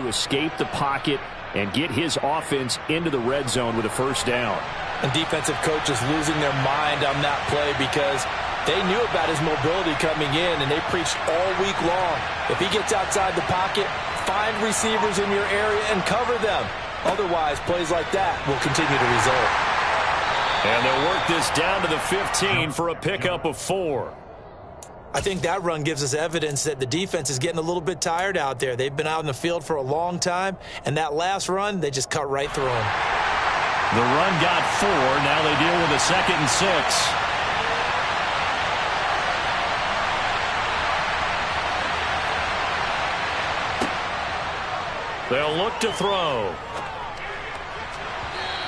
to escape the pocket and get his offense into the red zone with a first down. And defensive coaches losing their mind on that play because they knew about his mobility coming in, and they preached all week long. If he gets outside the pocket, find receivers in your area and cover them. Otherwise, plays like that will continue to result. And they'll work this down to the 15 for a pickup of 4. I think that run gives us evidence that the defense is getting a little bit tired out there. They've been out in the field for a long time, and that last run, they just cut right through them. The run got 4. Now they deal with a 2nd and 6. They'll look to throw.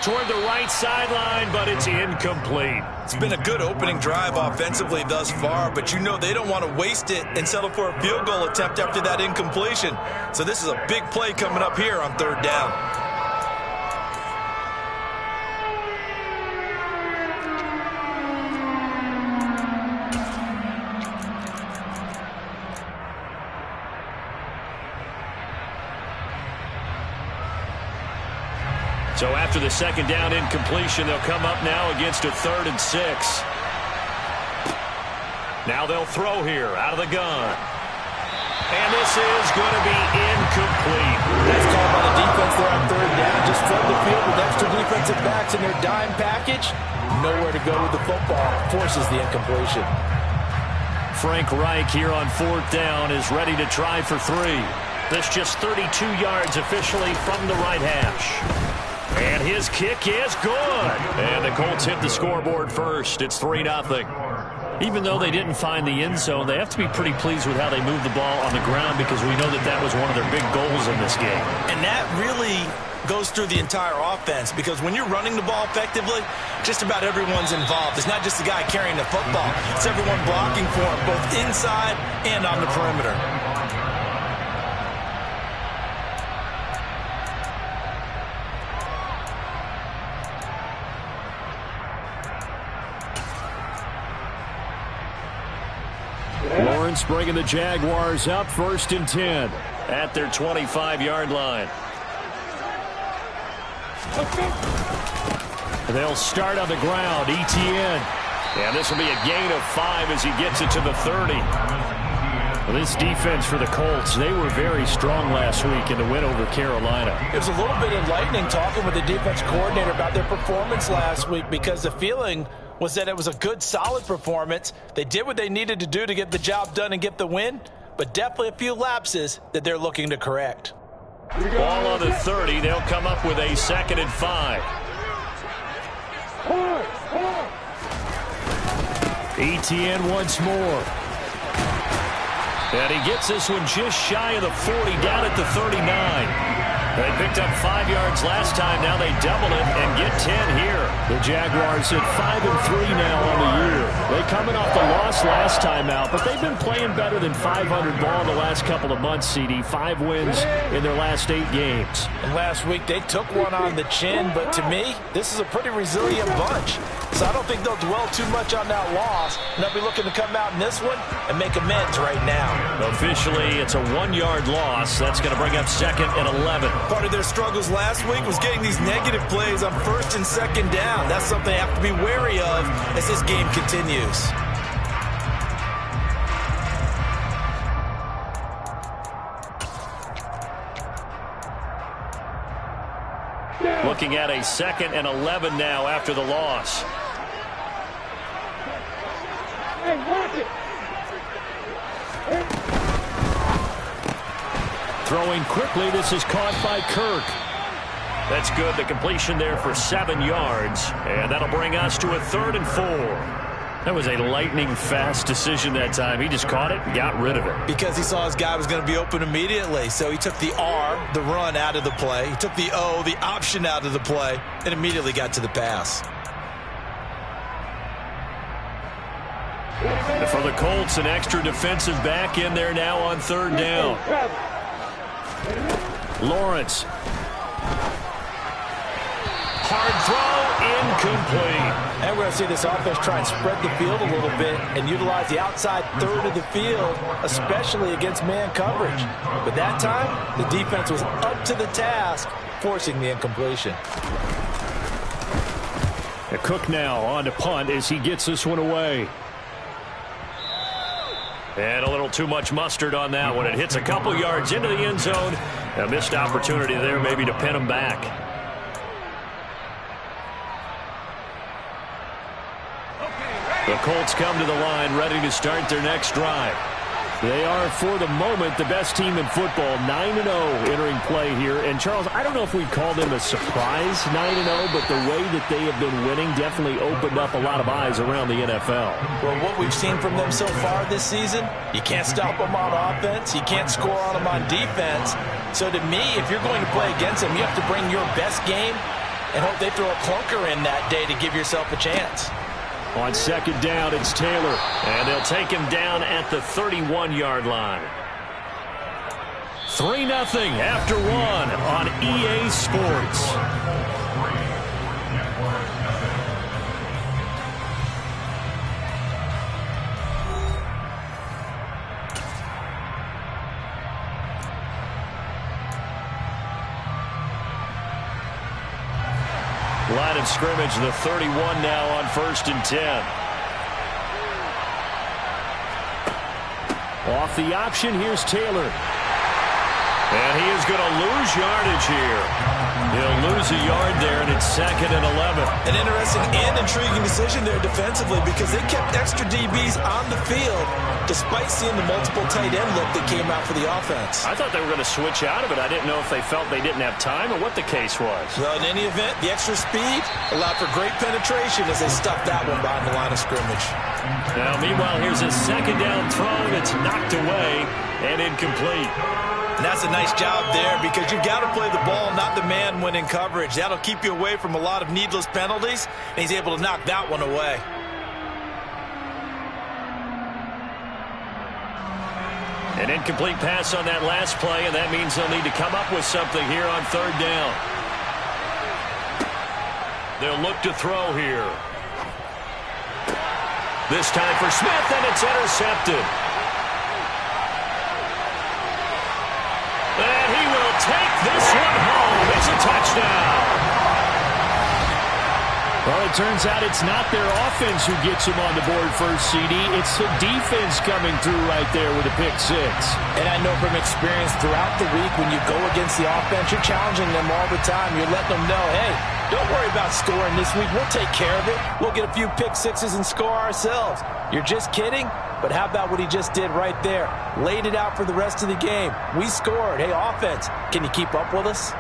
Toward the right sideline, but it's incomplete. It's been a good opening drive offensively thus far, but you know they don't want to waste it and settle for a field goal attempt after that incompletion. So this is a big play coming up here on 3rd down. So after the 2nd down incompletion, they'll come up now against a 3rd and 6. Now they'll throw here out of the gun. And this is going to be incomplete. That's called by the defense there on 3rd down. Just flood the field with extra defensive backs in their dime package. Nowhere to go with the football. Forces the incompletion. Frank Reich here on 4th down is ready to try for 3. This just 32 yards officially from the right hash. And his kick is good. And the Colts hit the scoreboard first. It's 3-0. Even though they didn't find the end zone, they have to be pretty pleased with how they moved the ball on the ground because we know that that was one of their big goals in this game. And that really goes through the entire offense because when you're running the ball effectively, just about everyone's involved. It's not just the guy carrying the football. It's everyone blocking for him, both inside and on the perimeter. Lawrence bringing the Jaguars up 1st and 10 at their 25-yard line. They'll start on the ground. Etienne. And this will be a gain of 5 as he gets it to the 30. Well, this defense for the Colts, they were very strong last week in the win over Carolina. It was a little bit enlightening talking with the defense coordinator about their performance last week because the feeling was that it was a good, solid performance. They did what they needed to do to get the job done and get the win, but definitely a few lapses that they're looking to correct. Ball on the 30. They'll come up with a 2nd and 5. Etienne once more. And he gets this one just shy of the 40, down at the 39. They picked up 5 yards last time. Now they double it and get 10 here. The Jaguars at 5-3 now on the year. They coming off the loss last time out, but they've been playing better than 500 ball in the last couple of months, CD. 5 wins in their last 8 games. And last week they took one on the chin, but to me, this is a pretty resilient bunch. So I don't think they'll dwell too much on that loss. And they'll be looking to come out in this one and make amends right now. Officially, it's a 1-yard loss. That's going to bring up 2nd and 11. Part of their struggles last week was getting these negative plays on 1st and 2nd down. That's something they have to be wary of as this game continues. Looking at a 2nd and 11 now after the loss. Throwing quickly, this is caught by Kirk. That's good, the completion there for 7 yards. And that'll bring us to a 3rd and 4. That was a lightning-fast decision that time. He just caught it and got rid of it. Because he saw his guy was going to be open immediately. So he took the R, the run, out of the play. He took the O, the option, out of the play, and immediately got to the pass. And for the Colts, an extra defensive back in there now on 3rd down. Lawrence. Hard throw, Incomplete. And we're going to see this offense try and spread the field a little bit and utilize the outside third of the field, especially against man coverage. But that time, the defense was up to the task, forcing the incompletion. Cook now on to punt as he gets this one away. And a little too much mustard on that one. It hits a couple yards into the end zone. A missed opportunity there maybe to pin him back. The Colts come to the line ready to start their next drive. They are, for the moment, the best team in football, 9-0 entering play here. And, Charles, I don't know if we'd call them a surprise 9-0, but the way that they have been winning definitely opened up a lot of eyes around the NFL. Well, what we've seen from them so far this season, you can't stop them on offense. You can't score on them on defense. So, to me, if you're going to play against them, you have to bring your best game and hope they throw a clunker in that day to give yourself a chance. On second down, it's Taylor. And they'll take him down at the 31-yard line. 3-0 after one on EA Sports. Line of scrimmage, the 31 now on 1st and 10. Off the option, here's Taylor. And he is going to lose yardage here. He'll lose a yard there, and it's 2nd and 11. An interesting and intriguing decision there defensively because they kept extra DBs on the field despite seeing the multiple tight end look that came out for the offense. I thought they were going to switch out of it. I didn't know if they felt they didn't have time or what the case was. Well, in any event, the extra speed allowed for great penetration as they stuffed that one behind the line of scrimmage. Now, meanwhile, here's a second down throw that's knocked away and incomplete. And that's a nice job there because you've got to play the ball, not the man when in coverage. That'll keep you away from a lot of needless penalties, and he's able to knock that one away. An incomplete pass on that last play, and that means they'll need to come up with something here on 3rd down. They'll look to throw here. This time for Smith, and it's intercepted. And he will take this one home. It's a touchdown. Well, it turns out it's not their offense who gets him on the board first, CD. It's the defense coming through right there with a pick six. And I know from experience throughout the week when you go against the offense, you're challenging them all the time. You're letting them know, hey, don't worry about scoring this week. We'll take care of it. We'll get a few pick sixes and score ourselves. You're just kidding? But how about what he just did right there? Laid it out for the rest of the game. We scored. Hey, offense, can you keep up with us?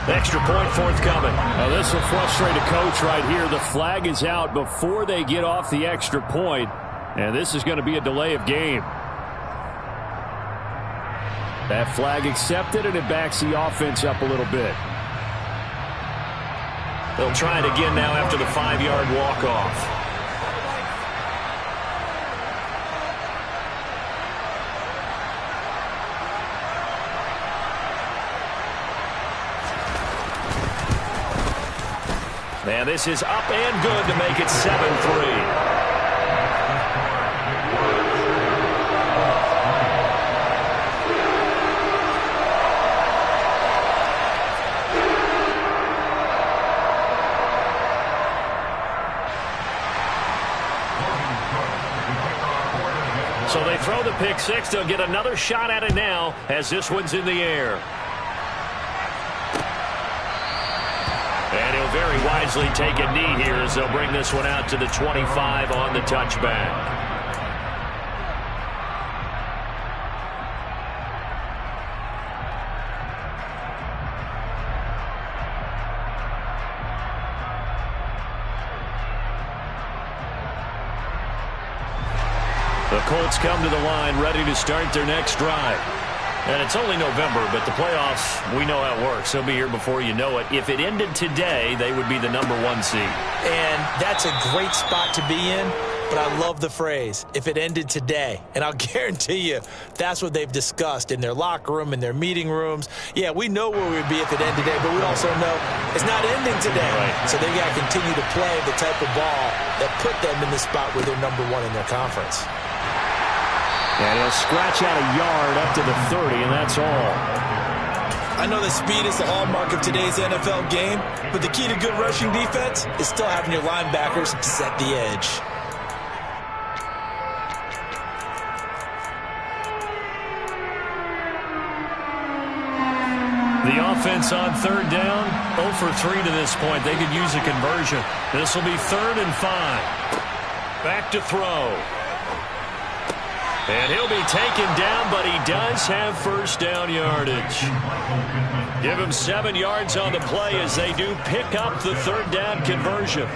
Extra point forthcoming. Now this will frustrate a coach right here. The flag is out before they get off the extra point, and this is going to be a delay of game. That flag accepted, and it backs the offense up a little bit. They'll try it again now after the 5-yard walk-off. And this is up and good to make it 7-3. So they throw the pick six. They'll get another shot at it now as this one's in the air. And he'll very wisely take a knee here as they'll bring this one out to the 25 on the touchback. The Colts come to the line ready to start their next drive. And it's only November, but the playoffs, we know how it works. They'll be here before you know it. If it ended today, they would be the #1 seed. And that's a great spot to be in, but I love the phrase, if it ended today. And I'll guarantee you that's what they've discussed in their locker room, in their meeting rooms. Yeah, we know where we'd be if it ended today, but we also know it's not ending today. Right. So they've got to continue to play the type of ball that put them in the spot where they're #1 in their conference. And he'll scratch out a yard up to the 30, and that's all. I know that speed is the hallmark of today's NFL game, but the key to good rushing defense is still having your linebackers set the edge. The offense on 3rd down, 0 for 3 to this point. They could use a conversion. This will be 3rd and 5. Back to throw. And he'll be taken down, but he does have first down yardage. Give him 7 yards on the play as they do pick up the 3rd down conversion.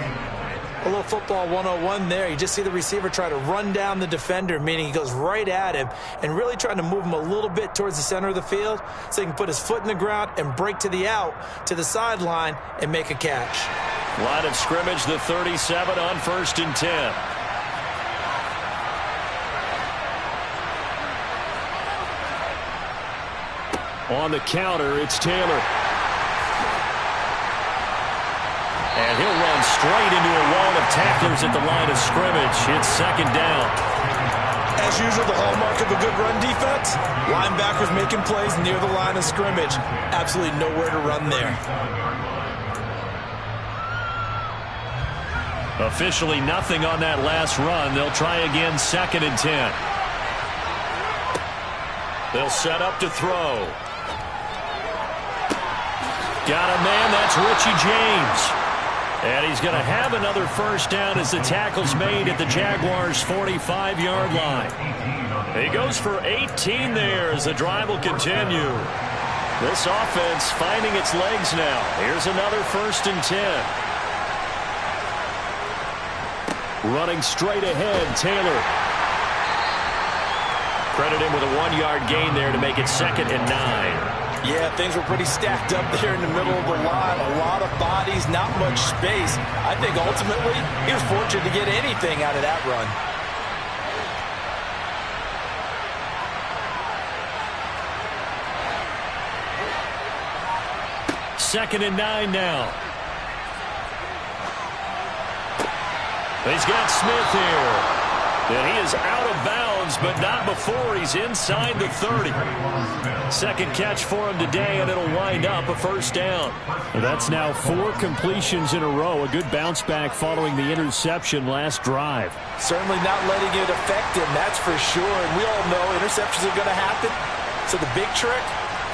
A little football 101 there. You just see the receiver try to run down the defender, meaning he goes right at him and really trying to move him a little bit towards the center of the field so he can put his foot in the ground and break to the out, to the sideline, and make a catch. Line of scrimmage, the 37 on 1st and 10. On the counter, it's Taylor. And he'll run straight into a wall of tacklers at the line of scrimmage. It's 2nd down. As usual, the hallmark of a good run defense, linebackers making plays near the line of scrimmage. Absolutely nowhere to run there. Officially nothing on that last run. They'll try again, 2nd and 10. They'll set up to throw. Got a man, that's Richie James. And he's going to have another first down as the tackle's made at the Jaguars' 45-yard line. He goes for 18 there as the drive will continue. This offense finding its legs now. Here's another 1st and 10. Running straight ahead, Taylor. Credit him with a 1-yard gain there to make it 2nd and 9. Yeah, things were pretty stacked up there in the middle of the line. A lot of bodies, not much space. I think ultimately he was fortunate to get anything out of that run. Second and 9 now. He's got Smith here. And he is out of bounds, but not before he's inside the 30. Second catch for him today, and it'll wind up a first down. That's now 4 completions in a row. A good bounce back following the interception last drive. Certainly not letting it affect him, that's for sure. And we all know interceptions are going to happen. So the big trick,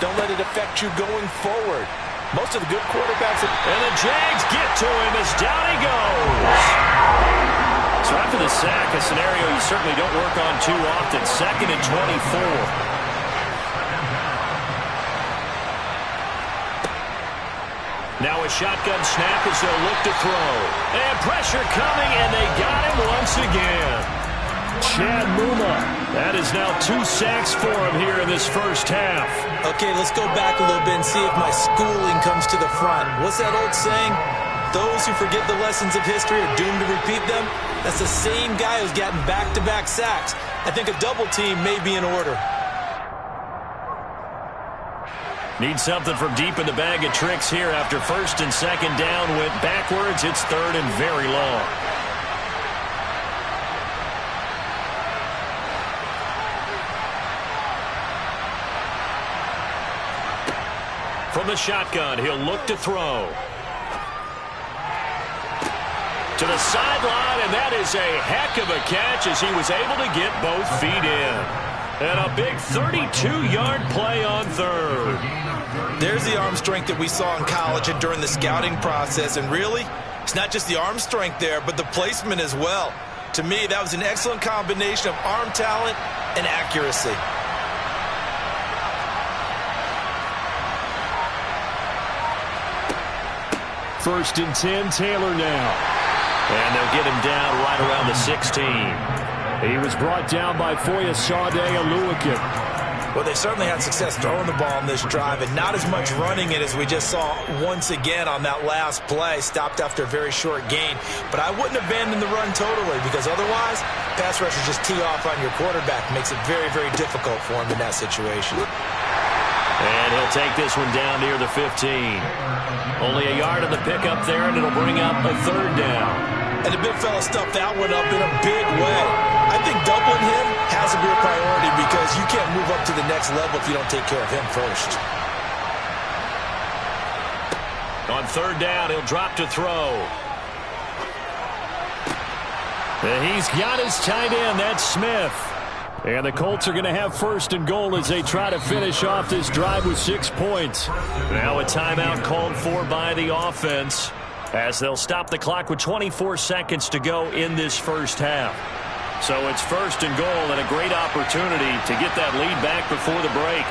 don't let it affect you going forward. Most of the good quarterbacks... And the Jags get to him as down he goes. So after the sack, a scenario you certainly don't work on too often. 2nd and 24. Now a shotgun snap as they'll look to throw. And pressure coming, and they got him once again. Chad Muma. That is now 2 sacks for him here in this first half. Okay, let's go back a little bit and see if my schooling comes to the front. What's that old saying? Those who forget the lessons of history are doomed to repeat them. That's the same guy who's gotten back-to-back sacks. I think a double team may be in order. Need something from deep in the bag of tricks here after 1st and 2nd down. Went backwards. It's 3rd and very long. From the shotgun, he'll look to throw. To the sideline, and that is a heck of a catch as he was able to get both feet in. And a big 32-yard play on 3rd. There's the arm strength that we saw in college and during the scouting process. And really, it's not just the arm strength there, but the placement as well. To me, that was an excellent combination of arm talent and accuracy. First and 10, Taylor now. And they'll get him down right around the 16. He was brought down by Foyesade Oluokun. Well, they certainly had success throwing the ball in this drive and not as much running it as we just saw once again on that last play. Stopped after a very short gain. But I wouldn't abandon the run totally because otherwise, pass rushers just tee off on your quarterback. Makes it very, very difficult for him in that situation. And he'll take this one down near the 15. Only a yard of the pickup there, and it'll bring up a third down. And the big fella stuffed that one up in a big way. I think doubling him has to be a priority because you can't move up to the next level if you don't take care of him first. On third down, he'll drop to throw. And he's got his tight end. That's Smith. And the Colts are going to have first and goal as they try to finish off this drive with 6 points. Now a timeout called for by the offense as they'll stop the clock with 24 seconds to go in this first half. So it's first and goal and a great opportunity to get that lead back before the break.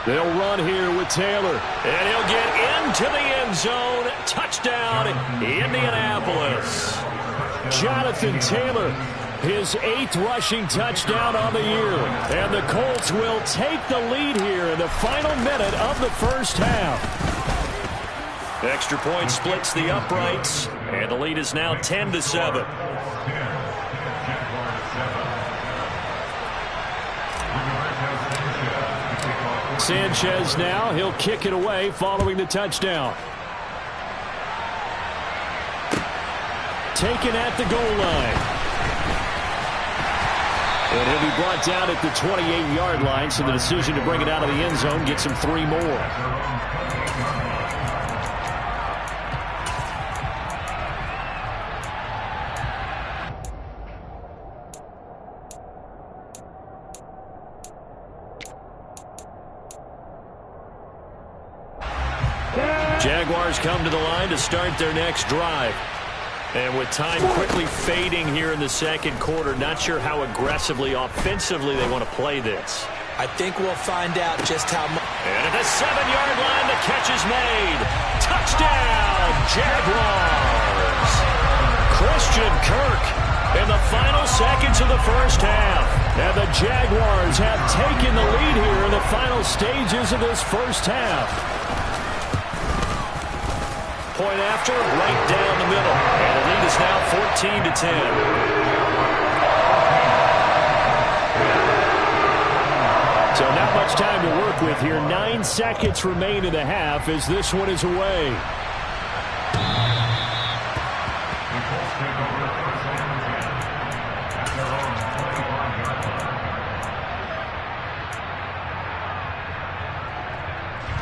They'll run here with Taylor. And he'll get into the end zone. Touchdown, Indianapolis. Jonathan Taylor, his 8th rushing touchdown on the year. And the Colts will take the lead here in the final minute of the first half. Extra point splits the uprights. And the lead is now 10-7. Sanchez now, he'll kick it away following the touchdown. Taken at the goal line. And he'll be brought down at the 28-yard line, so the decision to bring it out of the end zone gets him 3 more. Jaguars come to the line to start their next drive. And with time quickly fading here in the second quarter, not sure how aggressively, offensively they want to play this. I think we'll find out just how much. And at the 7-yard line, the catch is made. Touchdown, Jaguars. Christian Kirk in the final seconds of the first half. And the Jaguars have taken the lead here in the final stages of this first half. Point after, right down the middle. And the lead is now 14-10. So not much time to work with here. 9 seconds remain in the half as this one is away.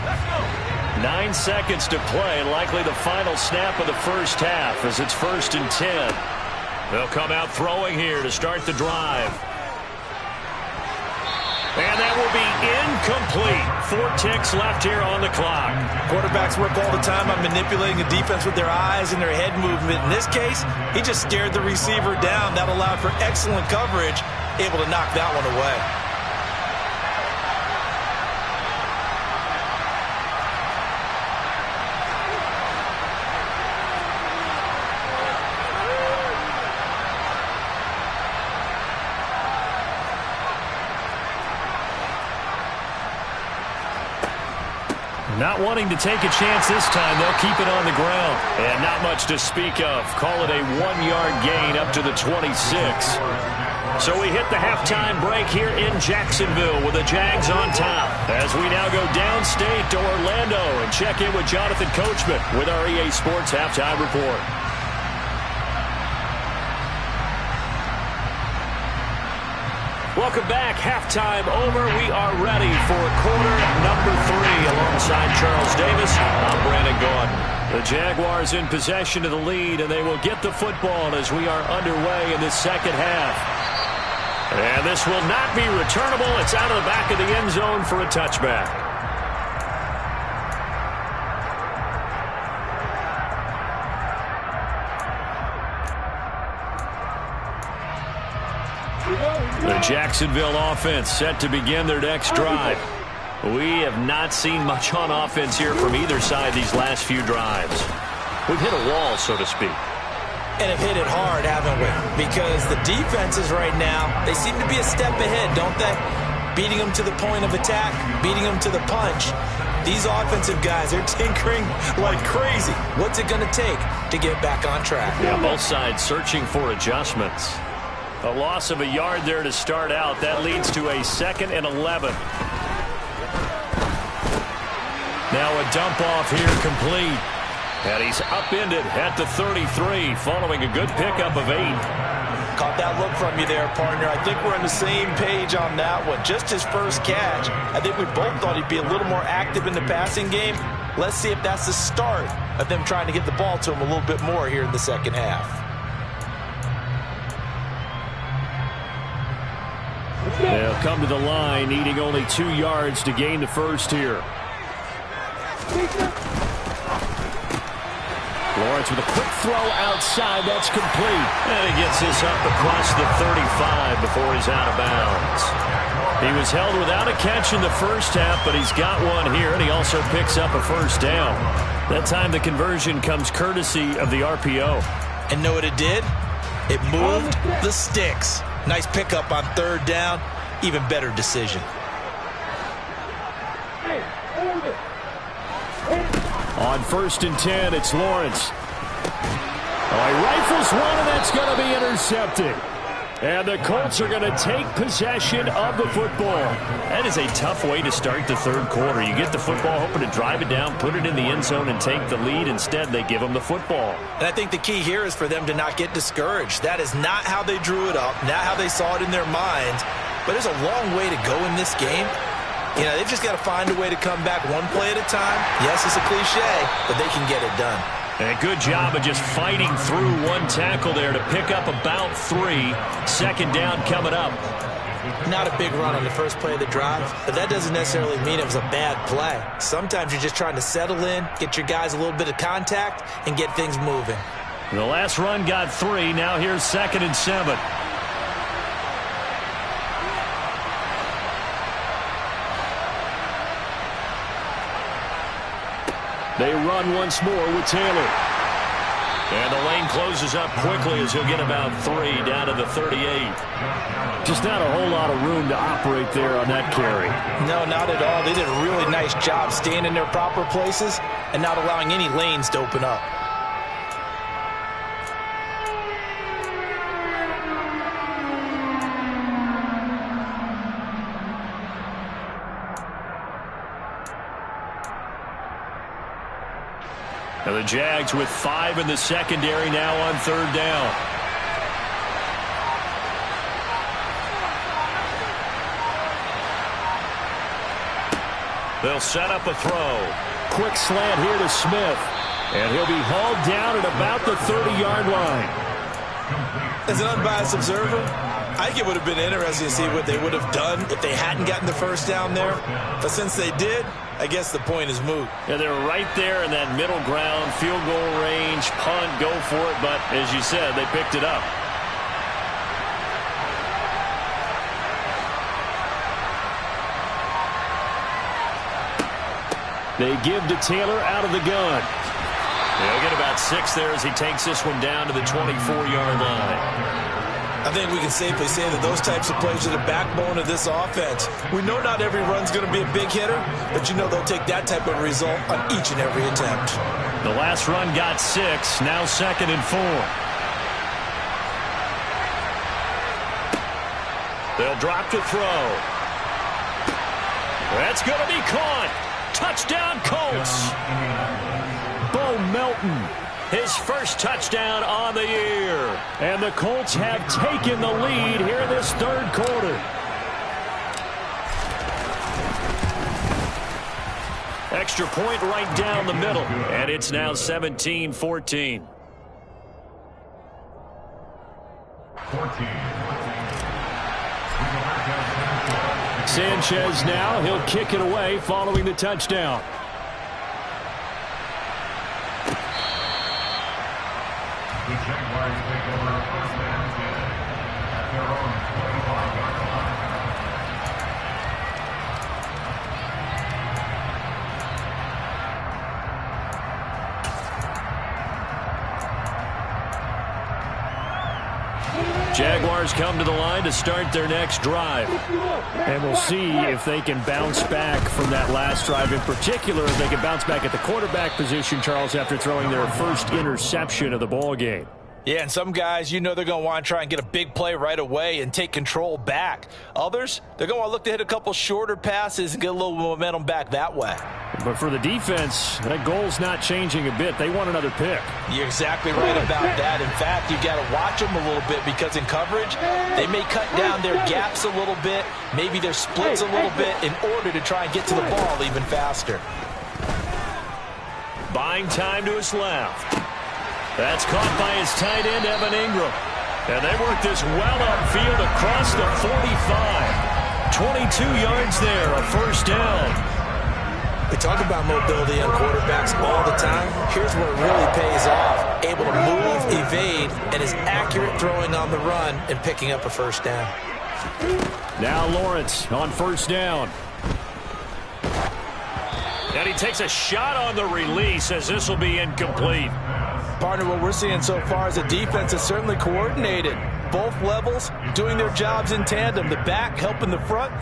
Let's go. 9 seconds to play, likely the final snap of the first half as it's 1st and 10. They'll come out throwing here to start the drive. And that will be incomplete. 4 ticks left here on the clock. Quarterbacks work all the time on manipulating the defense with their eyes and their head movement. In this case, he just stared the receiver down. That allowed for excellent coverage, able to knock that one away. Not wanting to take a chance this time, they'll keep it on the ground. And not much to speak of. Call it a 1-yard gain up to the 26. So we hit the halftime break here in Jacksonville with the Jags on top. As we now go downstate to Orlando and check in with Jonathan Coachman with our EA Sports Halftime Report. Welcome back. Halftime over. We are ready for quarter number 3. Alongside Charles Davis, I'm Brandon Gaudin. The Jaguars in possession of the lead, and they will get the football as we are underway in the second half. And this will not be returnable. It's out of the back of the end zone for a touchback. The Jacksonville offense set to begin their next drive. We have not seen much on offense here from either side these last few drives. We've hit a wall, so to speak. And have hit it hard, haven't we? Because the defenses right now, they seem to be a step ahead, don't they? Beating them to the point of attack, beating them to the punch. These offensive guys, they're tinkering like crazy. What's it going to take to get back on track? Yeah, both sides searching for adjustments. A loss of a yard there to start out. That leads to a 2nd and 11. Now a dump off here complete. And he's upended at the 33 following a good pickup of 8. Caught that look from you there, partner. I think we're on the same page on that one. Just his first catch. I think we both thought he'd be a little more active in the passing game. Let's see if that's the start of them trying to get the ball to him a little bit more here in the second half. They'll come to the line, needing only 2 yards to gain the first here. Lawrence with a quick throw outside. That's complete. And he gets this up across the 35 before he's out of bounds. He was held without a catch in the first half, but he's got one here, and he also picks up a first down. That time the conversion comes courtesy of the RPO. And know what it did? It moved the sticks. Nice pickup on 3rd down. Even better decision. On 1st and 10, it's Lawrence. He rifles one, and that's going to be intercepted. And the Colts are going to take possession of the football. That is a tough way to start the 3rd quarter. You get the football, hoping to drive it down, put it in the end zone, and take the lead. Instead, they give them the football. And I think the key here is for them to not get discouraged. That is not how they drew it up, not how they saw it in their minds. But there's a long way to go in this game. You know, they've just got to find a way to come back one play at a time. Yes, it's a cliche, but they can get it done. And a good job of just fighting through one tackle there to pick up about 3. 2nd down coming up. Not a big run on the first play of the drive, but that doesn't necessarily mean it was a bad play. Sometimes you're just trying to settle in, get your guys a little bit of contact, and get things moving. The last run got 3. Now here's 2nd and 7. They run once more with Taylor. And the lane closes up quickly as he'll get about 3 down to the 38. Just not a whole lot of room to operate there on that carry. No, not at all. They did a really nice job staying in their proper places and not allowing any lanes to open up. Now the Jags with 5 in the secondary now on 3rd down. They'll set up a throw. Quick slant here to Smith. And he'll be hauled down at about the 30-yard line. As an unbiased observer, I think it would have been interesting to see what they would have done if they hadn't gotten the first down there. But since they did, I guess the point is moot. Yeah, they're right there in that middle ground, field goal range, punt, go for it. But as you said, they picked it up. They give to Taylor out of the gun. They'll get about 6 there as he takes this one down to the 24-yard line. I think we can safely say that those types of plays are the backbone of this offense. We know not every run's going to be a big hitter, but you know they'll take that type of result on each and every attempt. The last run got 6, now 2nd and 4. They'll drop to throw. That's going to be caught. Touchdown, Colts. Bo Melton, his first touchdown on the year. And the Colts have taken the lead here in this 3rd quarter. Extra point right down the middle. And it's now 17-14. Sanchez now, he'll kick it away following the touchdown. The Jaguars take over first and 10 at their own 25-yard line. Jaguars come to the line to start their next drive. And we'll see if they can bounce back from that last drive in particular, if they can bounce back at the quarterback position, Charles, after throwing their first interception of the ball game. Yeah, and some guys, you know they're going to want to try and get a big play right away and take control back. Others, they're going to want to look to hit a couple shorter passes and get a little momentum back that way. But for the defense, that goal's not changing a bit. They want another pick. You're exactly right about that. In fact, you've got to watch them a little bit because in coverage, they may cut down their gaps a little bit, maybe their splits a little bit in order to try and get to the ball even faster. Buying time to his left. That's caught by his tight end, Evan Ingram. And they work this well upfield across the 45. 22 yards there, a first down. We talk about mobility on quarterbacks all the time. Here's where it really pays off. Able to move, evade, and is accurate throwing on the run and picking up a first down. Now Lawrence on first down. And he takes a shot on the release as this will be incomplete. Partner, what we're seeing so far is a defense that's certainly coordinated. Both levels doing their jobs in tandem. The back helping the front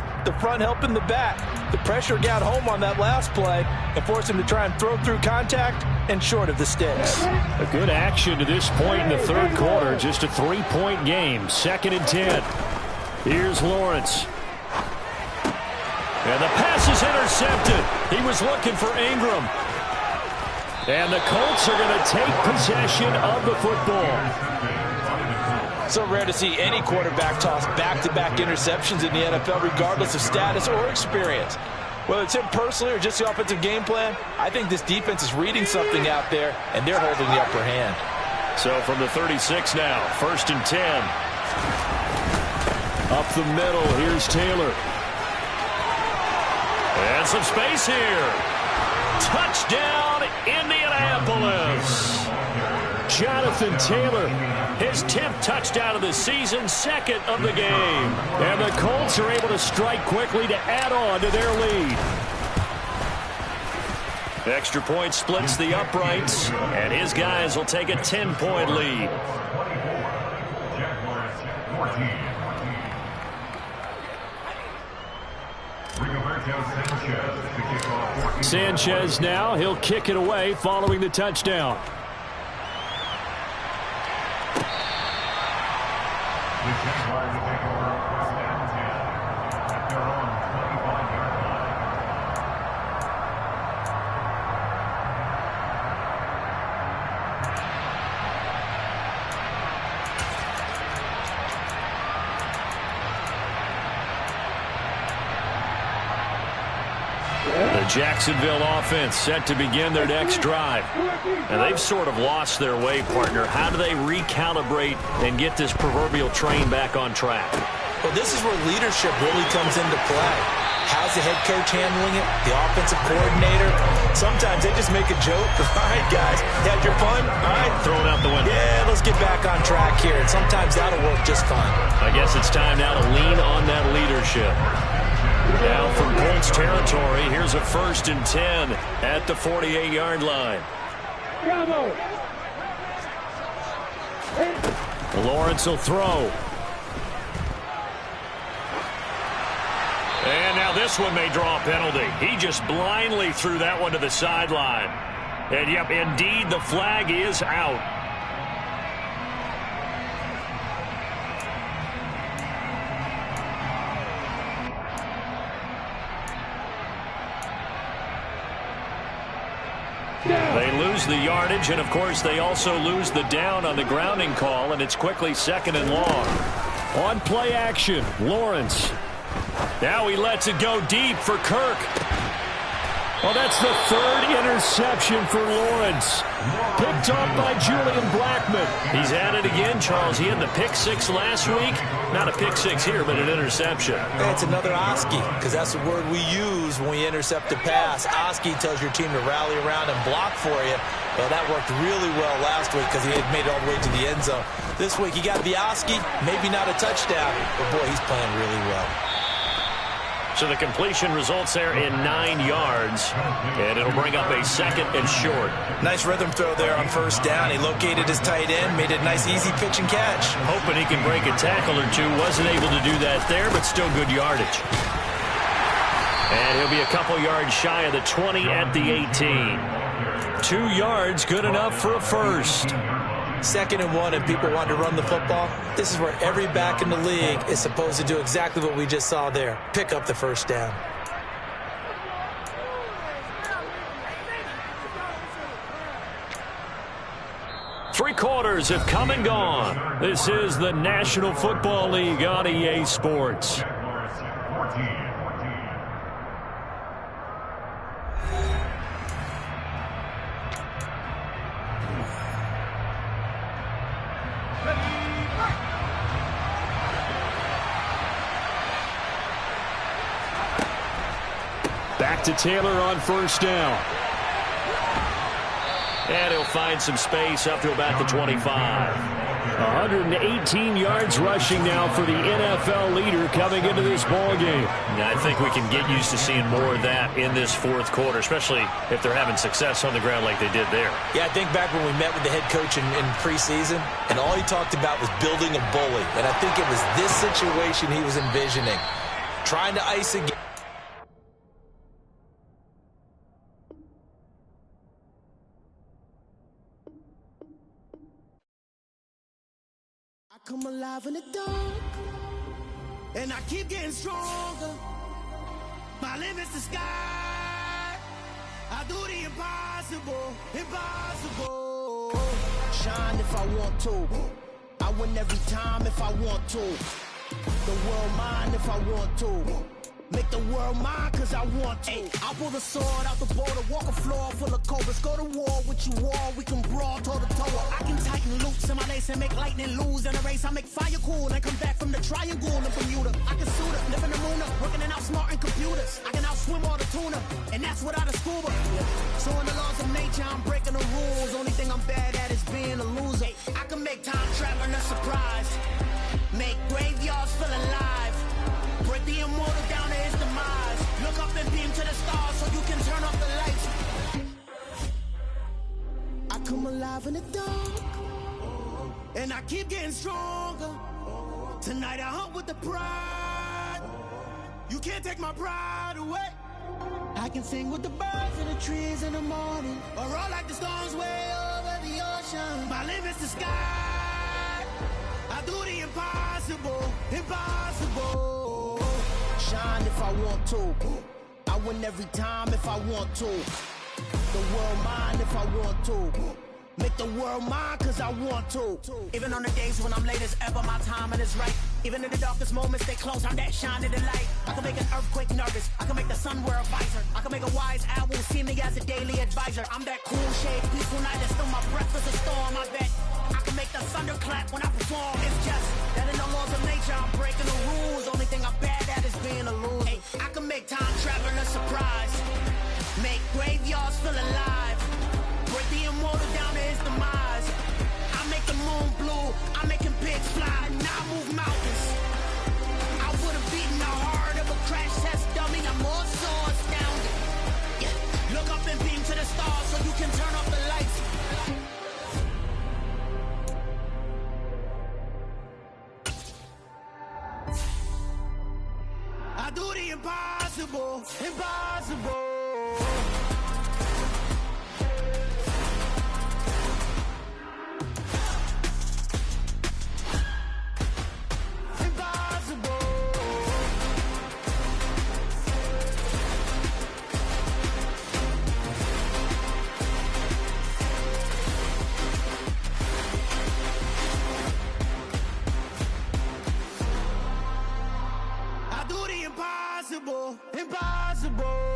helping the back. The pressure got home on that last play and forced him to try and throw through contact and short of the sticks. A good action to this point in the third quarter. Just a 3-point game. 2nd and 10. Here's Lawrence. And the pass is intercepted. He was looking for Ingram. And the Colts are going to take possession of the football. So rare to see any quarterback toss back-to-back interceptions in the NFL, regardless of status or experience. Whether it's him personally or just the offensive game plan, I think this defense is reading something out there, and they're holding the upper hand. So from the 36 now, 1st and 10. Up the middle, here's Taylor. And some space here. Touchdown, Indianapolis. Jonathan Taylor, his 10th touchdown of the season, 2nd of the game. And the Colts are able to strike quickly to add on to their lead. Extra point splits the uprights, and his guys will take a 10-point lead. Sanchez now, he'll kick it away following the touchdown. The Jaguars will take over first and 10 at their own 25-yard line. The Jacksonville offense set to begin their next drive. And they've sort of lost their way, partner. How do they recalibrate and get this proverbial train back on track? Well, this is where leadership really comes into play. How's the head coach handling it? The offensive coordinator? Sometimes they just make a joke. All right, guys, you had your fun? All right. Throw it out the window. Yeah, let's get back on track here. And sometimes that'll work just fine. I guess it's time now to lean on that leadership. Now from Colts territory, here's a 1st and 10 at the 48-yard line. Lawrence will throw. And now this one may draw a penalty. He just blindly threw that one to the sideline. And yep, indeed, the flag is out. They lose the yardage, and of course they also lose the down on the grounding call, and it's quickly 2nd and long. On play action, Lawrence. Now he lets it go deep for Kirk. Well, that's the 3rd interception for Lawrence. Picked off by Julian Blackmon. He's at it again, Charles. He had the pick 6 last week. Not a pick 6 here, but an interception. Hey, it's another Oski, because that's the word we use when we intercept a pass. Oski tells your team to rally around and block for you. Well, that worked really well last week because he had made it all the way to the end zone. This week, he got the Oski, maybe not a touchdown, but boy, he's playing really well. So the completion results there in 9 yards, and it'll bring up a 2nd and short. Nice rhythm throw there on 1st down. He located his tight end, made it a nice, easy pitch and catch. Hoping he can break a tackle or two. Wasn't able to do that there, but still good yardage. And he'll be a couple yards shy of the 20 at the 18. 2 yards, good enough for a first. 2nd and 1, and people want to run the football. This is where every back in the league is supposed to do exactly what we just saw there. Pick up the 1st down. Three quarters have come and gone. This is the National Football League on EA Sports. Back to Taylor on 1st down. And he'll find some space up to about the 25. 118 yards rushing now for the NFL leader coming into this ball game. Yeah, I think we can get used to seeing more of that in this 4th quarter, especially if they're having success on the ground like they did there. Yeah, I think back when we met with the head coach in preseason, and all he talked about was building a bully. And I think it was this situation he was envisioning. Trying to ice a game. Come alive in the dark, and I keep getting stronger. My limit's the sky. I do the impossible, impossible. Shine if I want to. I win every time if I want to. The world mine if I want to. Make the world mine cause I want to. I'll pull the sword out the border, walk a floor full of cobras. Go to war with you all, we can brawl toe to toe. I can tighten loops in my lace and make lightning lose in a race. I make fire cool and come back from the triangle in Bermuda. I can suit up, live in the moon up, working and outsmarting computers. I can outswim all the tuna, and that's without a scuba. So in the laws of nature, I'm breaking the rules. Only thing I'm bad at is being a loser. I can make time traveling a surprise. Make graveyards feel alive. Break the immortal down to his demise. Look up and beam to the stars so you can turn off the lights. I come alive in the dark, and I keep getting stronger. Tonight I hunt with the pride. You can't take my pride away. I can sing with the birds and the trees in the morning, or roll like the storms way over the ocean. My limit's the sky. I do the impossible, impossible. Shine if I want to. I win every time if I want to. The world mine if I want to. Make the world mine cause I want to. Even on the days when I'm late as ever, my timing is right. Even in the darkest moments, stay close, I'm that shining the light. I can make an earthquake nervous, I can make the sun wear a visor. I can make a wise owl see me as a daily advisor. I'm that cool shade, peaceful night, and still my breath is a storm, I bet. I can make the thunder clap when I perform. It's just that in the laws of nature, I'm breaking the rules. Only thing I'm bad at is being a loser. Hey, I can make time traveling a surprise. Make graveyards feel alive. Break the immortal down to his demise. I make the moon blue. I'm making pigs fly. Now I move mountains. I would have beaten the heart of a crash test dummy. I'm more so astounded. Yeah. Look up and beam to the stars so you can turn off the lights. I do the impossible, impossible. Impossible, impossible.